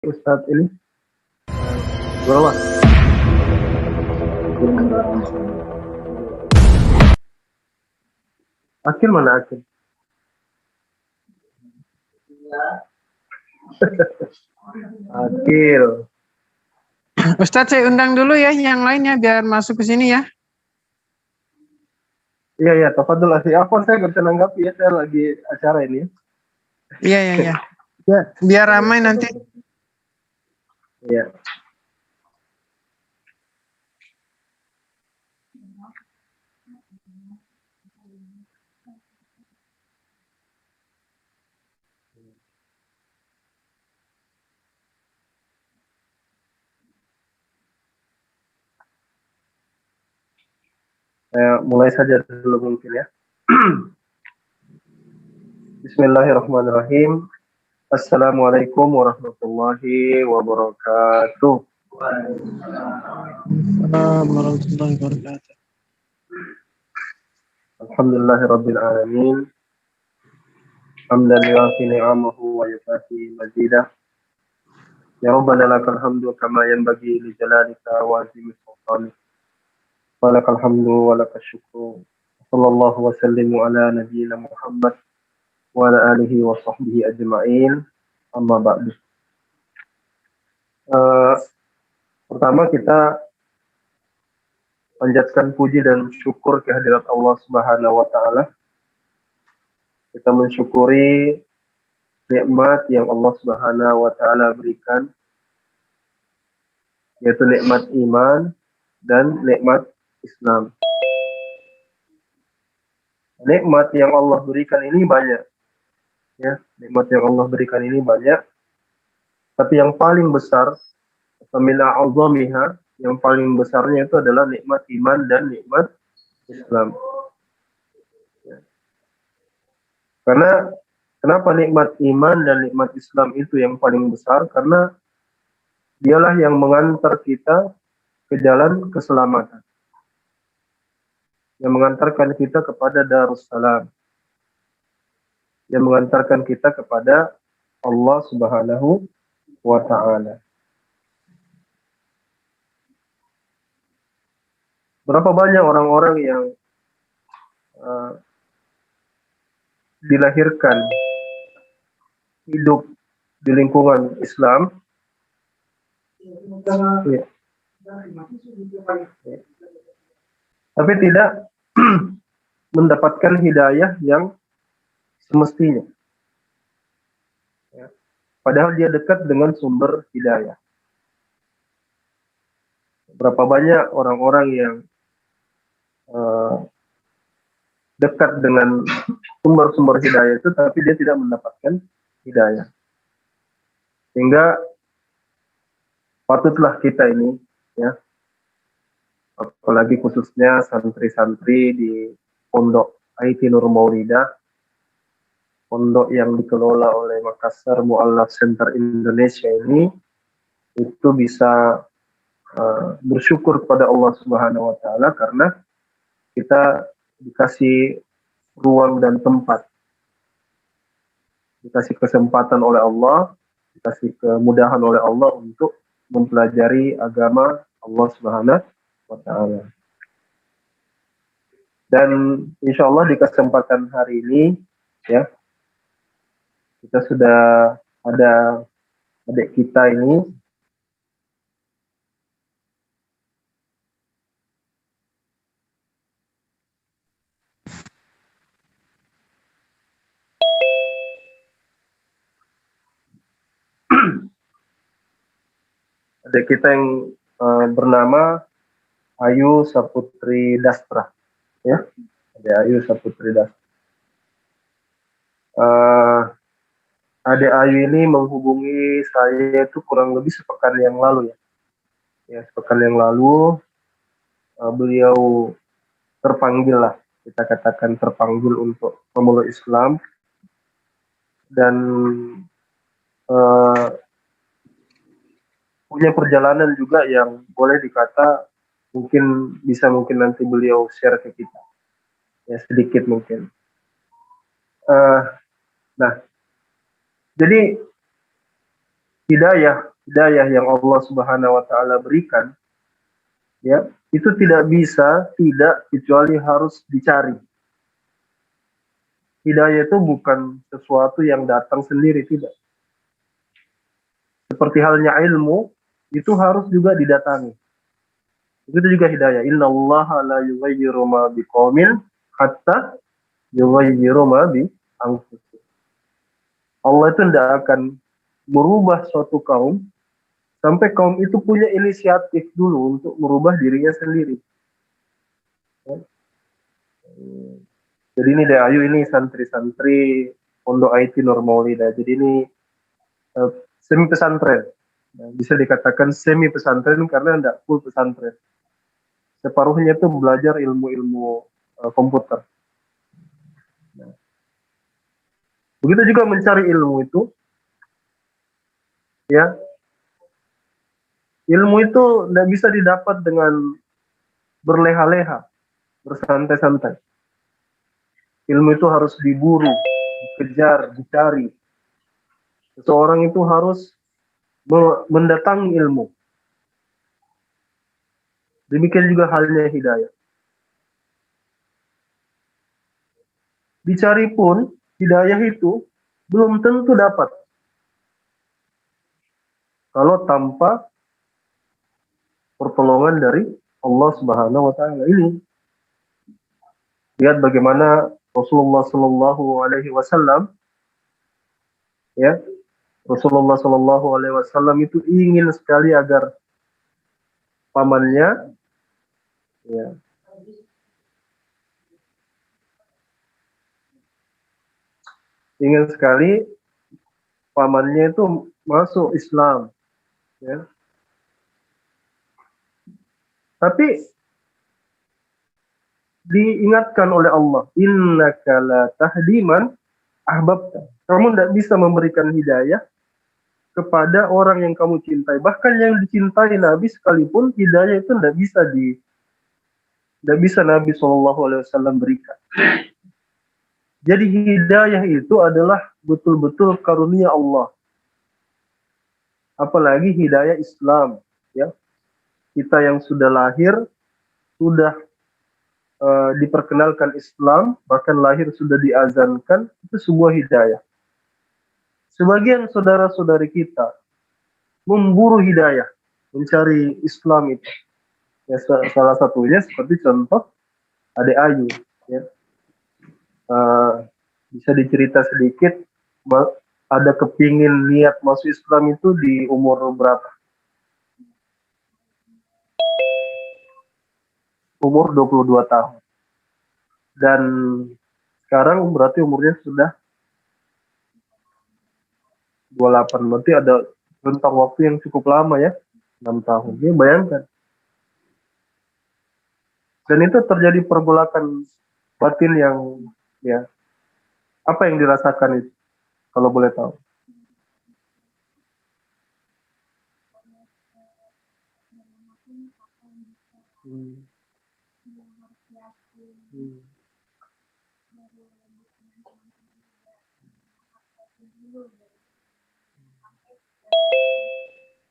Ustadz ini bawah. Akil mana Akil? Akil. Ustadz, saya undang dulu ya yang lainnya biar masuk ke sini ya. Iya ya, tafadhol asli. Apa saya nggak bisa nanggapi ya, saya lagi acara ini. Iya. Ya, biar ramai nanti. Iya. Mulai saja dulu mungkin ya. Bismillahirrahmanirrahim. Assalamualaikum warahmatullahi wabarakatuh. Warahmatullahi wabarakatuh. Alhamdulillahirabbil alamin. Hamdan yuafi ni'amahu wa yukafi mazidah. Ya Rabbana lakal hamdu kama yanbaghi li jalalika wa azimi sultanik. Wa lakal hamdu wa lakal syukru. Sallallahu wa sallimu ala nabiyyina Muhammad wa ala alihi wa sahbihi ajma'in. Amma ba'du. Pertama kita panjatkan puji dan syukur kehadirat Allah Subhanahu wa taala. Kita mensyukuri nikmat yang Allah Subhanahu wa taala berikan, yaitu nikmat iman dan nikmat Islam. Nikmat yang Allah berikan ini banyak. Ya, nikmat yang Allah berikan ini banyak. Tapi yang paling besar, famila azamiha, yang paling besarnya itu adalah nikmat iman dan nikmat Islam. Ya. Karena kenapa nikmat iman dan nikmat Islam itu yang paling besar? Karena dialah yang mengantar kita ke jalan keselamatan, yang mengantarkan kita kepada Darussalam, yang mengantarkan kita kepada Allah Subhanahu wa taala. Berapa banyak orang-orang yang dilahirkan hidup di lingkungan Islam, ya, tapi tidak mendapatkan hidayah yang semestinya. Ya. Padahal dia dekat dengan sumber hidayah. Berapa banyak orang-orang yang dekat dengan sumber-sumber hidayah itu, tapi dia tidak mendapatkan hidayah. Sehingga patutlah kita ini, ya, apalagi khususnya santri-santri di Pondok IT Nur Maulidah, pondok yang dikelola oleh Makassar Mu'allaf Center Indonesia ini, itu bisa bersyukur kepada Allah Subhanahu wa taala karena kita dikasih ruang dan tempat, dikasih kesempatan oleh Allah, dikasih kemudahan oleh Allah untuk mempelajari agama Allah Subhanahu wa taala. Dan insya Allah di kesempatan hari ini, ya, kita sudah ada adik kita ini, adik kita yang bernama Ayu Saputri Dastra, ya, adik Ayu Saputri Dastra. Adik Ayu ini menghubungi saya itu kurang lebih sepekan yang lalu, ya. Ya, sepekan yang lalu beliau terpanggil lah, kita katakan terpanggil untuk memeluk Islam, dan punya perjalanan juga yang boleh dikata mungkin nanti beliau share ke kita, ya, sedikit mungkin. Nah, jadi hidayah hidayah yang Allah Subhanahu wa taala berikan, ya, itu tidak bisa tidak kecuali harus dicari. Hidayah itu bukan sesuatu yang datang sendiri, tidak. Seperti halnya ilmu, itu harus juga didatangi. Begitu juga hidayah. Innallaha la yughayyiru ma biqaumin hatta yughayyiru ma bi anfusihim. Allah itu tidak akan merubah suatu kaum sampai kaum itu punya inisiatif dulu untuk merubah dirinya sendiri. Jadi ini deh, Ayu ini santri-santri Pondok IT Nur Maulida. Jadi ini semi pesantren. Bisa dikatakan semi pesantren karena tidak full pesantren. Separuhnya itu belajar ilmu-ilmu komputer. Begitu juga mencari ilmu itu, ya, ilmu itu tidak bisa didapat dengan berleha-leha, bersantai-santai. Ilmu itu harus diburu, dikejar, dicari. Seseorang itu harus mendatangi ilmu. Demikian juga halnya hidayah. Dicari pun, hidayah itu belum tentu dapat. Kalau tanpa pertolongan dari Allah Subhanahu wa taala ini. Lihat bagaimana Rasulullah Shallallahu alaihi wasallam, ya. Rasulullah Shallallahu alaihi wasallam itu ingin sekali agar pamannya, ya, ingin sekali pamannya itu masuk Islam, ya. Tapi diingatkan oleh Allah, innaka la tahdi man ahbabta. Kamu tidak bisa memberikan hidayah kepada orang yang kamu cintai. Bahkan yang dicintai Nabi sekalipun, hidayah itu tidak bisa Nabi SAW berikan. Jadi hidayah itu adalah betul-betul karunia Allah. Apalagi hidayah Islam, ya. Kita yang sudah lahir, sudah diperkenalkan Islam, bahkan lahir sudah diazankan, itu sebuah hidayah. Sebagian saudara-saudari kita memburu hidayah, mencari Islam itu. Ya, salah satunya seperti contoh Adik Ayu, ya. Bisa dicerita sedikit, ada kepingin niat masuk Islam itu di umur berapa? Umur 22 tahun. Dan sekarang berarti umurnya sudah 28. Berarti ada rentang waktu yang cukup lama, ya. 6 tahun. Ya, bayangkan. Dan itu terjadi pergolakan batin yang, ya, apa yang dirasakan itu, kalau boleh tahu?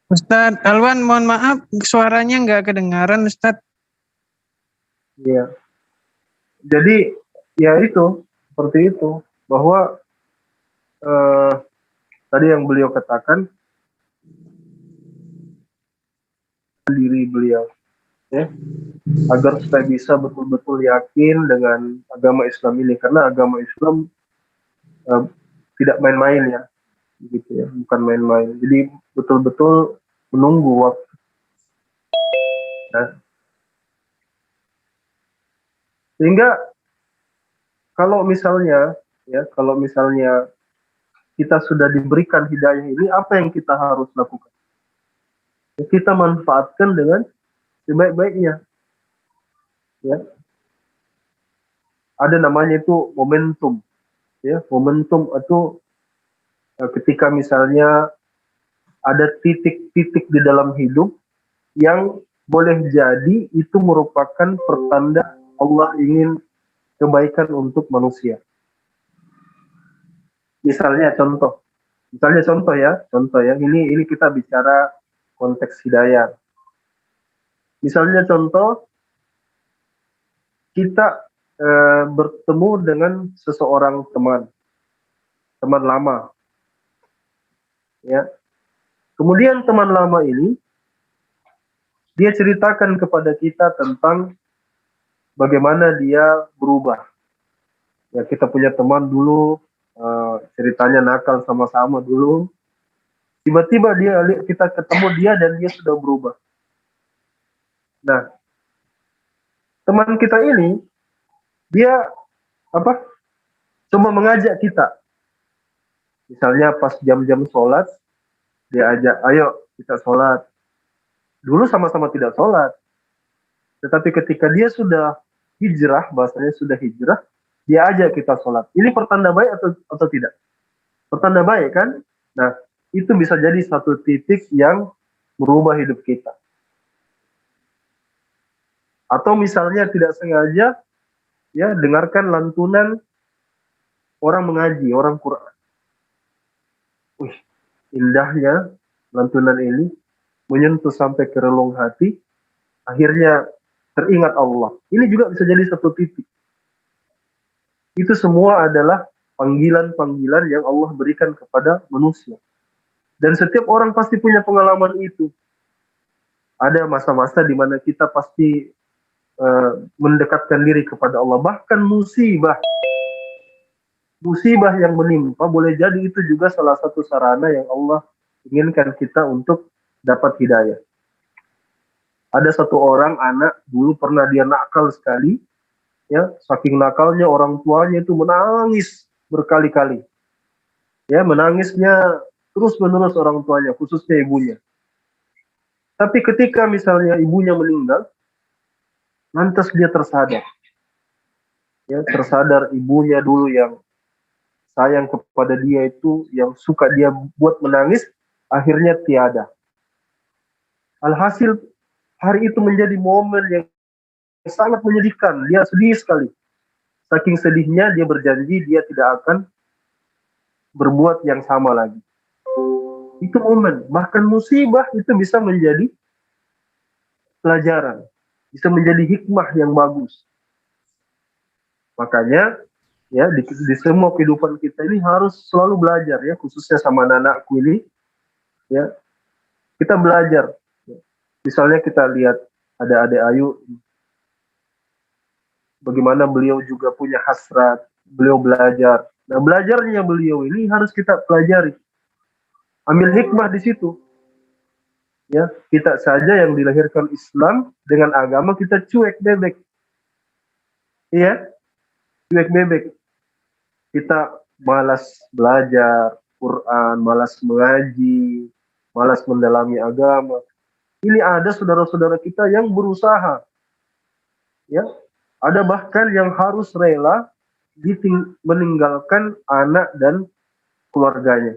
Ustadz Alwan, mohon maaf suaranya nggak kedengaran, Ustadz. Iya. Jadi ya itu seperti itu, bahwa tadi yang beliau katakan, diri beliau, ya, agar supaya bisa betul-betul yakin dengan agama Islam ini, karena agama Islam tidak main-main, ya, gitu ya, bukan main-main. Jadi betul-betul menunggu waktu. Nah, sehingga kalau misalnya, ya, kalau misalnya kita sudah diberikan hidayah ini, apa yang kita harus lakukan? Kita manfaatkan dengan sebaik-baiknya, ya. Ada namanya itu momentum, ya. Momentum itu ketika misalnya ada titik-titik di dalam hidup yang boleh jadi itu merupakan pertanda Allah ingin kebaikan untuk manusia. Misalnya contoh, Misalnya contoh ya, ini kita bicara konteks hidayah. Misalnya contoh, kita bertemu dengan seseorang teman lama, ya. Kemudian teman lama ini dia ceritakan kepada kita tentang bagaimana dia berubah. Ya, kita punya teman dulu, ceritanya nakal sama-sama dulu. Tiba-tiba kita ketemu dia dan dia sudah berubah. Nah, teman kita ini dia apa? Coba mengajak kita. Misalnya pas jam-jam sholat, dia ajak, ayo kita sholat. Dulu sama-sama tidak sholat. Tetapi ketika dia sudah hijrah, bahasanya sudah hijrah, dia ajak kita sholat. Ini pertanda baik atau tidak? Pertanda baik kan? Nah, itu bisa jadi satu titik yang merubah hidup kita. Atau misalnya tidak sengaja, ya dengarkan lantunan orang mengaji, orang Quran. Wih, indahnya lantunan ini menyentuh sampai ke relung hati, akhirnya teringat Allah. Ini juga bisa jadi satu titik. Itu semua adalah panggilan-panggilan yang Allah berikan kepada manusia. Dan setiap orang pasti punya pengalaman itu. Ada masa-masa di mana kita pasti mendekatkan diri kepada Allah. Bahkan musibah yang menimpa boleh jadi itu juga salah satu sarana yang Allah inginkan kita untuk dapat hidayah. Ada satu orang anak dulu pernah dia nakal sekali, ya saking nakalnya orang tuanya itu menangis berkali-kali, ya menangisnya terus menerus orang tuanya, khususnya ibunya. Tapi ketika misalnya ibunya meninggal, lantas dia tersadar, ya tersadar ibunya dulu yang sayang kepada dia itu, yang suka dia buat menangis, akhirnya tiada. Alhasil hari itu menjadi momen yang sangat menyedihkan. Dia sedih sekali. Saking sedihnya dia berjanji dia tidak akan berbuat yang sama lagi. Itu momen. Bahkan musibah itu bisa menjadi pelajaran. Bisa menjadi hikmah yang bagus. Makanya ya di semua kehidupan kita ini harus selalu belajar ya, khususnya sama anak-anakku ini ya, kita belajar. Misalnya kita lihat ada adik Ayu, bagaimana beliau juga punya hasrat, beliau belajar. Nah, belajarnya beliau ini harus kita pelajari. Ambil hikmah di situ. Ya, kita saja yang dilahirkan Islam dengan agama kita cuek bebek. Iya, cuek bebek. Kita malas belajar Quran, malas mengaji, malas mendalami agama. Ini ada saudara-saudara kita yang berusaha, ya, ada bahkan yang harus rela meninggalkan anak dan keluarganya.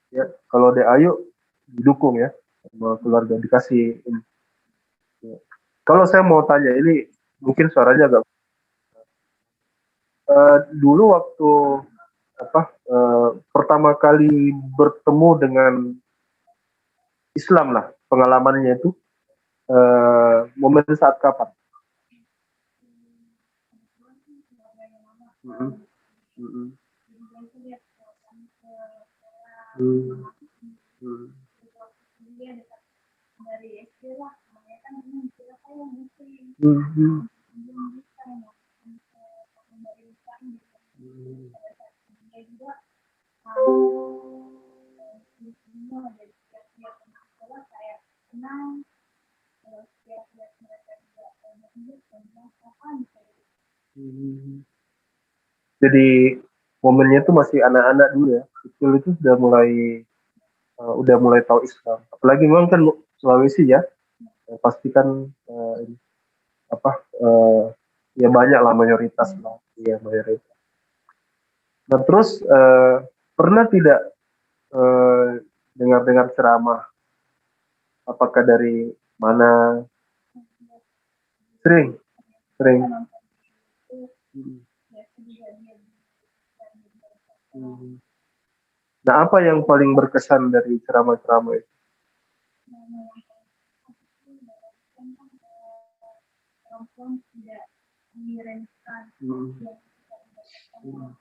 Ya, kalau Dek Ayu didukung ya sama keluarga, dikasih ini. Ya. Kalau saya mau tanya ini mungkin suaranya agak dulu waktu pertama kali bertemu dengan Islam lah, pengalamannya itu momen saat kapan? Mm -hmm. Mm -hmm. Hmm. Hmm. Hmm. Hmm. Jadi momennya itu masih anak-anak dulu ya, kecil itu udah mulai tahu Islam. Apalagi memang kan Sulawesi ya, pasti kan apa ya banyak lah, mayoritas lah, ya mayoritas. Nah terus pernah tidak dengar-dengar ceramah? Apakah dari mana? Sering, sering. Hmm. Hmm. Nah, apa yang paling berkesan dari ceramah-ceramah itu? Hmm. Hmm.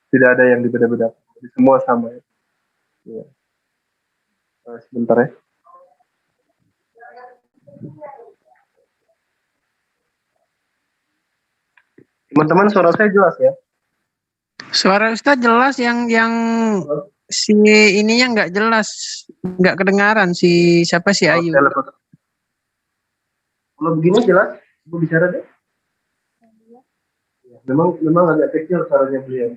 Tidak ada yang dibeda-bedakan, jadi semua sama ya. Ya. Sebentar ya. Teman-teman, suara saya jelas ya? Suara Ustadz jelas, yang si ininya nggak jelas, nggak kedengaran si siapa si Ayu. Kalau begini jelas, ibu bicara deh. Memang agak kecil suaranya beliau.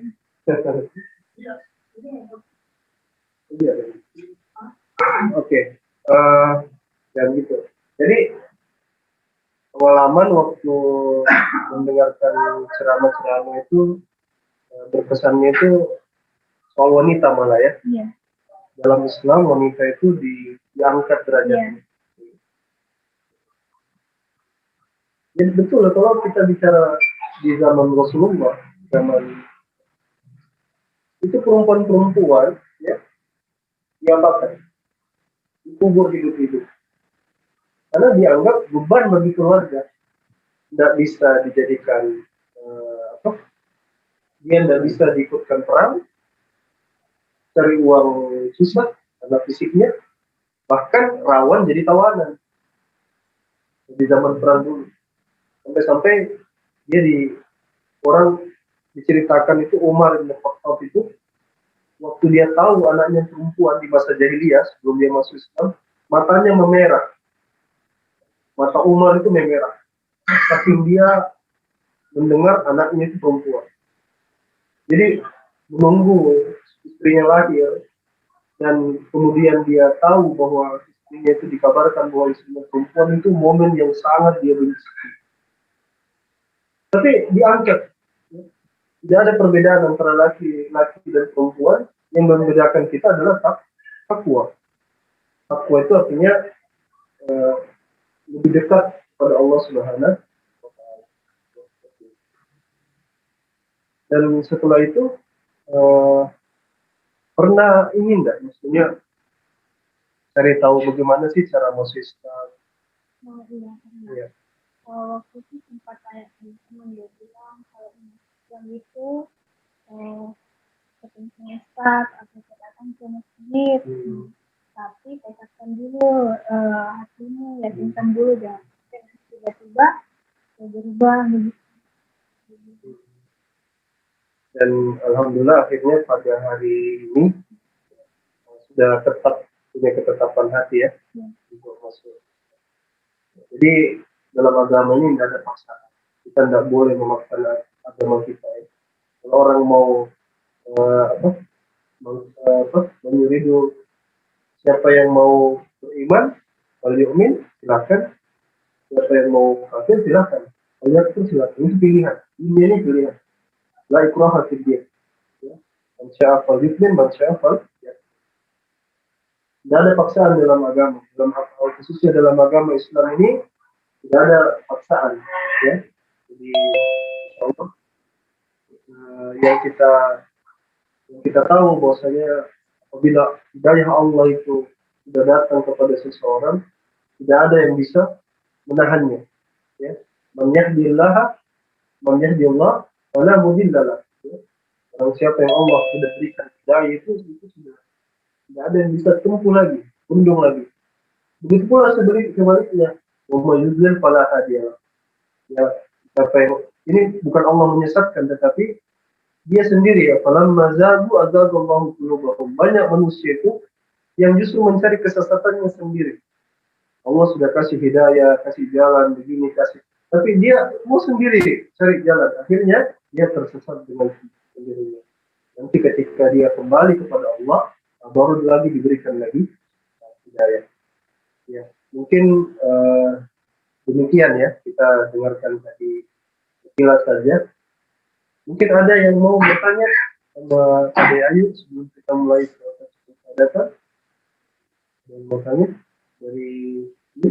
Oke, ya gitu. Jadi pengalaman waktu mendengarkan ceramah-ceramah itu berkesannya itu soal wanita malah ya. Iya. Dalam Islam wanita itu diangkat derajatnya. Jadi betul kalau kita bicara di zaman Rasulullah, zaman itu perempuan-perempuan ya diapakan, dikubur hidup-hidup karena dianggap beban bagi keluarga, tidak bisa dijadikan dia tidak bisa diikutkan perang, cari uang susah karena fisiknya, bahkan rawan jadi tawanan di zaman perang dulu, sampai-sampai dia orang diceritakan itu Umar bin Khattab itu waktu dia tahu anaknya perempuan di masa jahiliyah sebelum dia masuk Islam, matanya memerah, mata Umar itu memerah saking dia mendengar anaknya itu perempuan. Jadi menunggu istrinya lahir dan kemudian dia tahu bahwa istrinya itu dikabarkan bahwa istrinya perempuan, itu momen yang sangat dia benci. Tapi diangkat, tidak ada perbedaan antara laki-laki dan perempuan. Yang membedakan kita adalah takwa. Takwa itu artinya lebih dekat pada Allah Subhanahu. Dan setelah itu pernah ingin nggak, maksudnya cari tahu bagaimana sih cara masuk Islam? Oh iya, Iya. waktu itu sempat kayak teman dia bilang kalau yang itu ketemu Ustaz atau datang ke masjid, tapi tekadkan dulu hatimu, yakinkan dulu, jangan tiba-tiba berubah gitu. Dan alhamdulillah akhirnya pada hari ini sudah tetap punya ketetapan hati ya untuk masuk. Jadi dalam agama ini tidak ada paksaan. Kita tidak boleh memaksa agama kita ya. Kalau orang mau menyuruh siapa yang mau beriman, kalau yu'min silakan. Siapa yang mau kafir silakan. Kalau itu silakan. Itu pilihan. Ini pilihan. La ikraha fid din. Man syaa falyu'min, man syaa falyakfur. Tidak ada paksaan dalam agama. Khususnya dalam agama Islam ini tidak ada paksaan. Ya. Jadi Allah, yang kita tahu bahwasanya apabila hidayah Allah itu sudah datang kepada seseorang, tidak ada yang bisa menahannya. Ya. Man yahdillah, wala mudhillalah. Kalau siapa yang Allah sudah berikan hidayah itu sudah tidak ada yang bisa tempuh lagi, undung lagi. Begitu pula sebaliknya, wa yudlil fala hadiyalah. Ya, siapa yang ini bukan Allah menyesatkan, tetapi dia sendiri ya. Falamma zagu azagallahu qulubahum. Banyak manusia itu yang justru mencari kesesatannya sendiri. Allah sudah kasih hidayah, kasih jalan begini, kasih, tapi dia mau sendiri cari jalan. Akhirnya dia tersesat dengan sendirinya. Nanti ketika dia kembali kepada Allah, baru lagi diberikan lagi hidayah. Ya, mungkin demikian ya, kita dengarkan tadi sekilas saja. Mungkin ada yang mau bertanya sama Ade Ayu sebelum kita mulai proses data. Yang mau tanya dari ini,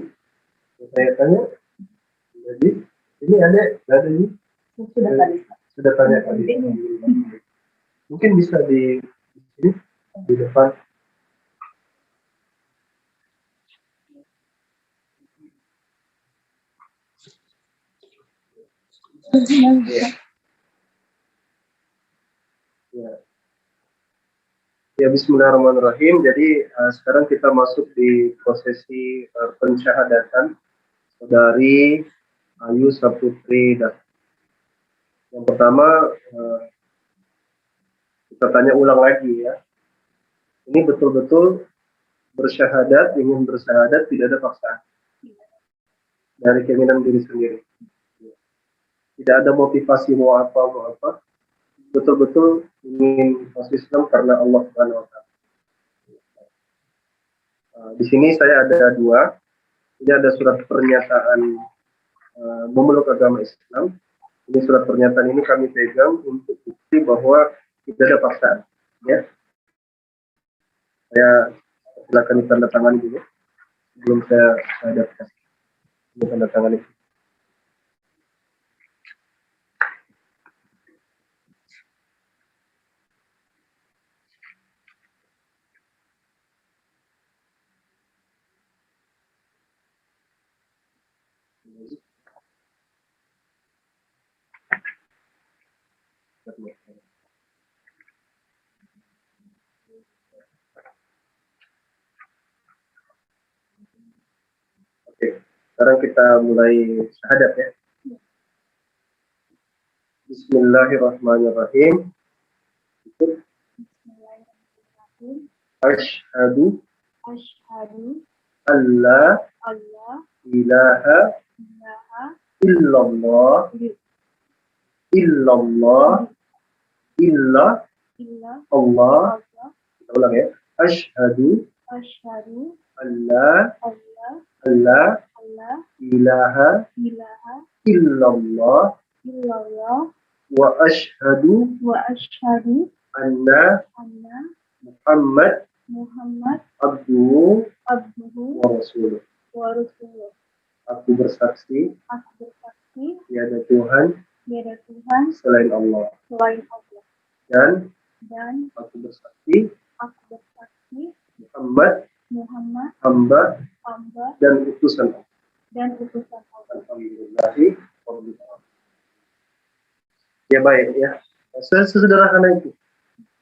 saya tanya. Jadi ini ada ini Sudah tanya tadi. Mungkin bisa di sini, di depan. Ya. Ya. Ya, bismillahirrahmanirrahim. Jadi sekarang kita masuk di prosesi pensyahadatan saudari Ayu Saputri. Yang pertama kita tanya ulang lagi ya. Ini betul-betul bersyahadat, ingin bersyahadat, tidak ada paksaan dari keinginan diri sendiri. Tidak ada motivasi mau apa. Betul-betul ingin masuk Islam karena Allah Subhanahu wa Ta'ala. Di sini saya ada dua. Ini ada surat pernyataan memeluk agama Islam. Ini surat pernyataan ini kami pegang untuk bukti bahwa tidak ada paksaan. Ya, saya silakan tanda tangan dulu sebelum saya adaptasi. Ini tanda tangan itu. Oke, sekarang kita mulai syahadat ya. Bismillahirrahmanirrahim. Asyhadu alla ilaha illallah illa Allah. Kita ulang ya. Asyhadu alla ilaha illallah wa asyhadu anna Muhammad abduhu wa rasuluh. Aku bersaksi tiada Tuhan selain Allah. Dan aku bersaksi Muhammad hamba dan utusan Allah. Alhamdulillahi rabbil alamin. Ya baik ya. Sesederhana itu.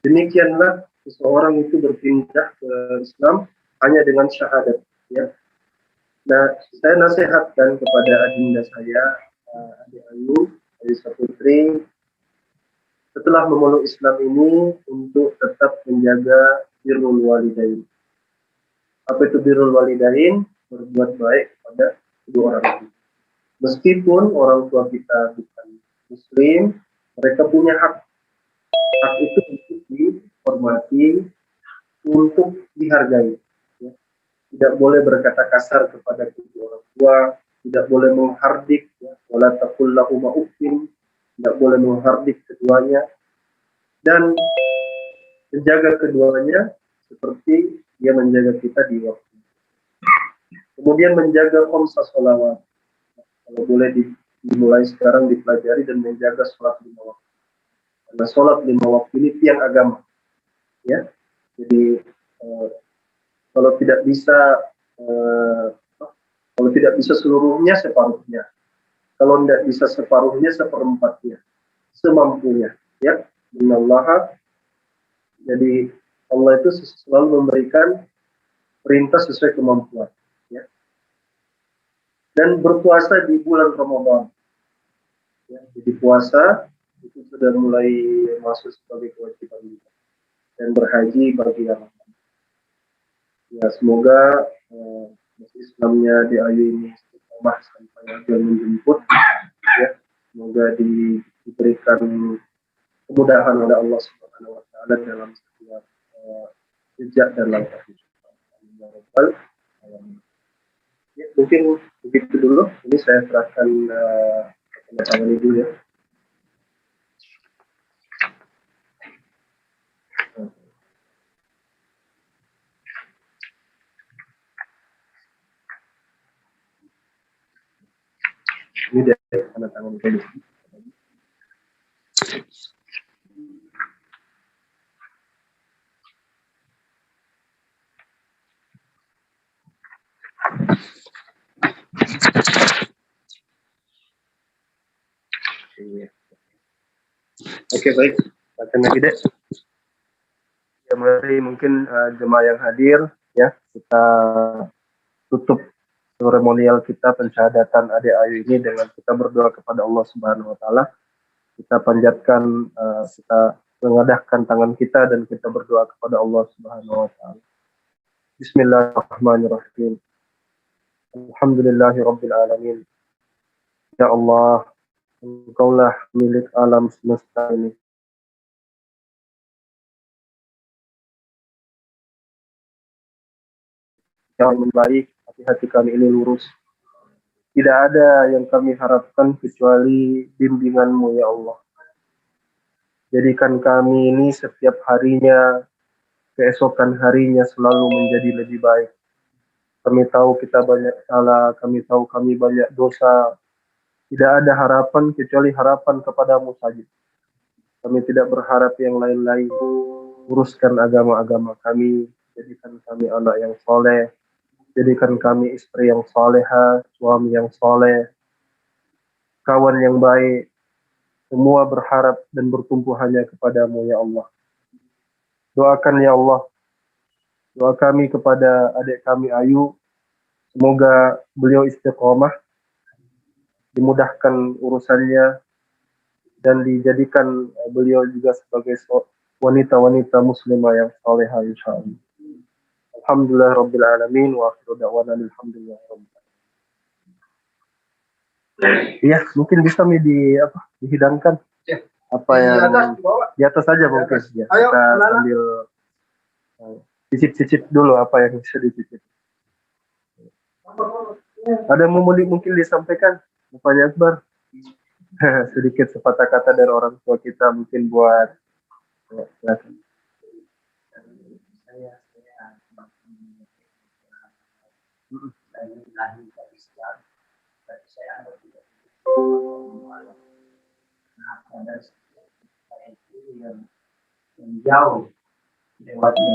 Demikianlah seseorang itu berpindah ke Islam hanya dengan syahadat ya. Nah, saya nasihatkan kepada adinda saya, adik Ayu Saputri, setelah memeluk Islam ini untuk tetap menjaga birrul walidain. Apa itu birrul walidain? Berbuat baik kepada kedua orang tua. Meskipun orang tua kita bukan Muslim, mereka punya hak. Hak itu untuk dihormati, untuk dihargai. Ya. Tidak boleh berkata kasar kepada kedua orang tua, tidak boleh menghardik, ya. Wala taqul lahuma uffin, tidak boleh menghardik keduanya, dan menjaga keduanya seperti dia menjaga kita di waktu. Kemudian menjaga khamsa sholawat. Kalau boleh dimulai sekarang dipelajari dan menjaga sholat 5 waktu. Karena sholat 5 waktu ini tiang agama. Ya, jadi kalau tidak bisa seluruhnya, separuhnya. Kalau tidak bisa separuhnya, seperempatnya, semampunya. Ya, innallaha. Jadi Allah itu selalu memberikan perintah sesuai kemampuan. Ya. Dan berpuasa di bulan Ramadan. Ya, jadi puasa itu sudah mulai masuk sebagai kewajiban kita. Dan berhaji bagi yang lain. Ya, semoga Islamnya di Ayu ini istiqomah sampai ajal menjemput. Ya, semoga diberikan kemudahan oleh Allah Subhanahu wa Ta'ala dalam setiap jejak dan langkah hidup. Ya, mungkin begitu dulu. Ini saya serahkan tanda tangan dulu ya. Ini dari tanda tangan dulu. Oke, baik. Akan lagi deh. Ya, mari mungkin jemaah yang hadir ya, kita tutup seremonial kita pensyahadatan adik Ayu ini dengan kita berdoa kepada Allah Subhanahu wa taala. Kita panjatkan kita mengadahkan tangan kita dan kita berdoa kepada Allah Subhanahu wa taala. Bismillahirrahmanirrahim. Alhamdulillahirabbil alamin. Ya Allah, Engkaulah milik alam semesta ini. Yang baik, hati-hati kami ini lurus. Tidak ada yang kami harapkan kecuali bimbingan-Mu ya Allah. Jadikan kami ini setiap harinya, keesokan harinya selalu menjadi lebih baik. Kami tahu kita banyak salah, kami tahu kami banyak dosa. Tidak ada harapan kecuali harapan kepadamu saja. Kami tidak berharap yang lain-lain. Uruskan agama-agama kami, jadikan kami anak yang soleh, jadikan kami istri yang soleha, suami yang soleh, kawan yang baik. Semua berharap dan bertumpu hanya kepadamu ya Allah. Doakan ya Allah, doa kami kepada adik kami Ayu, semoga beliau istiqomah, dimudahkan urusannya, dan dijadikan beliau juga sebagai wanita-wanita muslimah yang soleha insyaallah. Alhamdulillah rabbil alamin wa akhiru da'wana alhamdulillah rabbil alamin. Iya, mungkin bisa dihidangkan apa yang di atas saja mungkin ya. Kita sambil cicip-cicip dulu apa yang bisa dicicip. Ada mungkin disampaikan Bapaknya Akbar. Sedikit sepatah kata dari orang tua kita mungkin buat silakan. Yang jauh lewatnya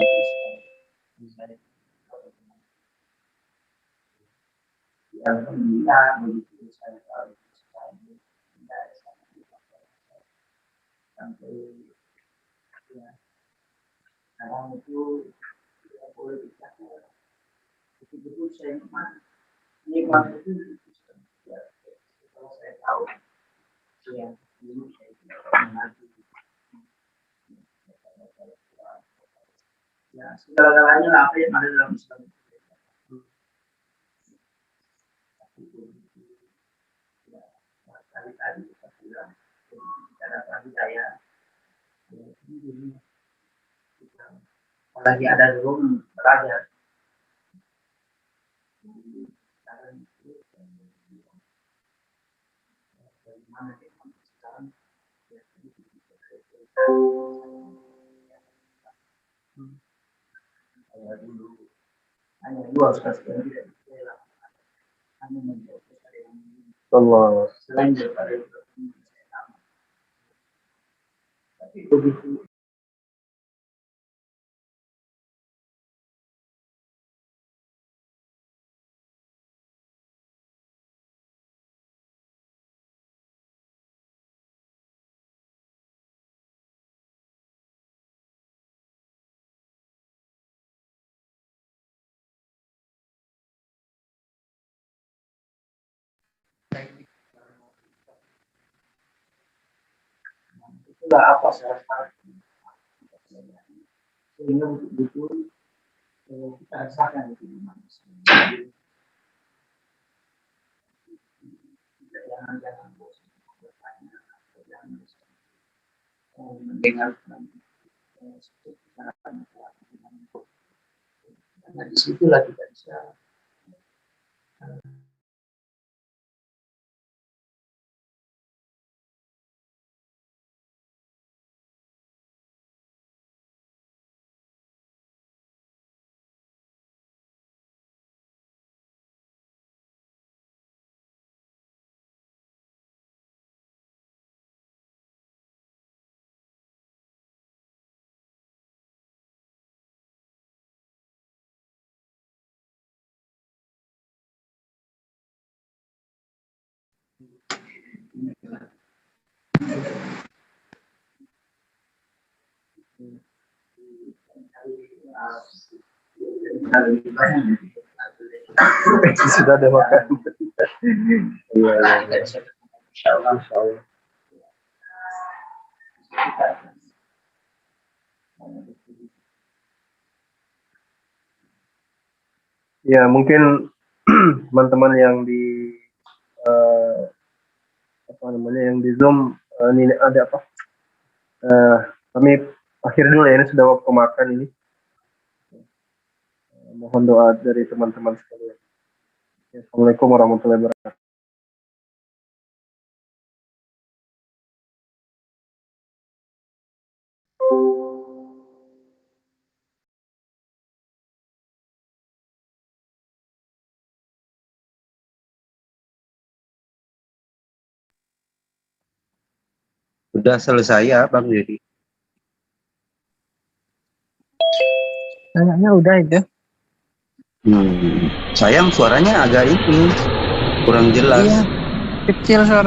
alhamdulillah begitu saya tahu sampai ya sekarang itu tidak boleh bicara betul-betul saya nikmat itu ya, kalau saya tahu ya dulu saya tidak mengerti ya segala-galanya lah apa yang ada dalam Islam kali-kali kita bilang bicara budaya apalagi ada room belajar bagaimana sekarang dulu hanya dua sekali tidak bisa hanya menjadi Allah. selain daripada itu tapi begitu itulah apa syarat sehingga betul kita rasakan itu jangan bosan bertanya jangan mendengarkan karena disitulah kita bisa lebih banyak. Sudah ada makan. Iya, iya. Insya Allah. Insya Allah. Ya, mungkin teman-teman yang di apa namanya yang di Zoom ini ada apa? Kami akhir dulu ya, ini sudah waktu makan ini. Mohon doa dari teman-teman sekalian. Assalamualaikum warahmatullahi wabarakatuh. Sudah selesai ya Bang Dedi? Kayaknya udah itu. Sayang suaranya agak ini kurang jelas. Iya, kecil suara.